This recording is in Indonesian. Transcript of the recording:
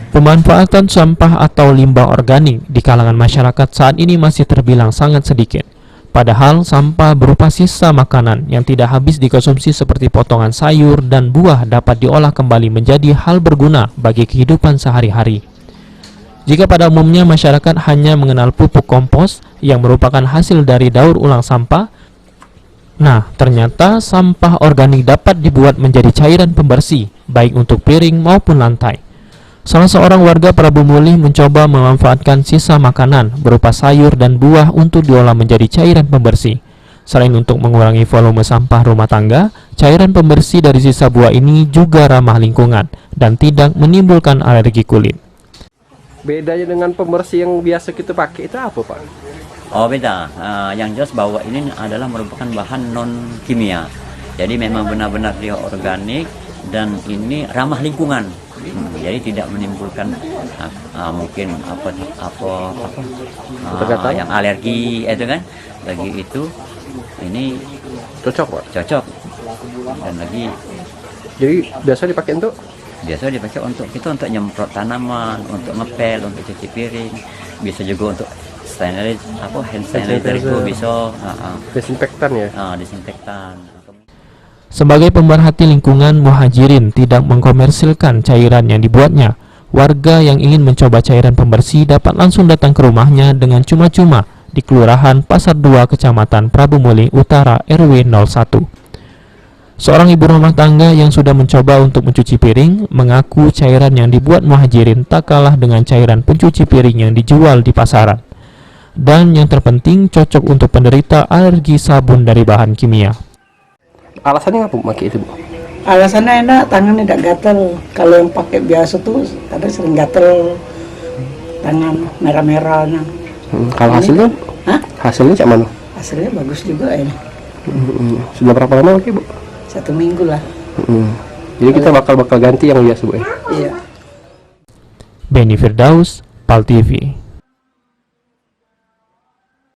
Pemanfaatan sampah atau limbah organik di kalangan masyarakat saat ini masih terbilang sangat sedikit. Padahal sampah berupa sisa makanan yang tidak habis dikonsumsi seperti potongan sayur dan buah dapat diolah kembali menjadi hal berguna bagi kehidupan sehari-hari. Jika pada umumnya masyarakat hanya mengenal pupuk kompos yang merupakan hasil dari daur ulang sampah, nah ternyata sampah organik dapat dibuat menjadi cairan pembersih, baik untuk piring maupun lantai. Salah seorang warga Prabu Mulih mencoba memanfaatkan sisa makanan berupa sayur dan buah untuk diolah menjadi cairan pembersih. Selain untuk mengurangi volume sampah rumah tangga, cairan pembersih dari sisa buah ini juga ramah lingkungan dan tidak menimbulkan alergi kulit. Bedanya dengan pembersih yang biasa kita pakai itu apa, Pak? Oh beda, yang jelas bahwa ini adalah merupakan bahan non kimia. Jadi memang benar-benar dia organik dan ini ramah lingkungan. Jadi tidak menimbulkan mungkin yang alergi itu kan. Lagi itu ini Cocok, Pak? cocok. Dan lagi Jadi biasa dipakai untuk? biasa dipakai untuk kita untuk nyemprot tanaman, untuk ngepel, untuk cuci piring, bisa juga untuk hand sanitizer itu bisa Desinfektan ya? disinfektan. Sebagai pemerhati lingkungan, Muhajirin tidak mengkomersilkan cairan yang dibuatnya. Warga yang ingin mencoba cairan pembersih dapat langsung datang ke rumahnya dengan cuma-cuma di Kelurahan Pasar 2, Kecamatan Prabu Mulih Utara, RW 01. Seorang ibu rumah tangga yang sudah mencoba untuk mencuci piring mengaku cairan yang dibuat Muhajirin tak kalah dengan cairan pencuci piring yang dijual di pasaran. Dan yang terpenting cocok untuk penderita alergi sabun dari bahan kimia. Alasannya apa pakai itu, Bu? Alasannya enak, tangan tidak gatel. Kalau yang pakai biasa tuh kadang sering gatel, tangan merah-merah. Kalau hasilnya? Hah? Hasilnya cak mana? Hasilnya bagus juga ini. Sudah berapa lama pakai, Bu? 1 minggu lah. Jadi kita bakal ganti yang biasa, Bu ya? Iya. Benny Firdaus, PAL TV.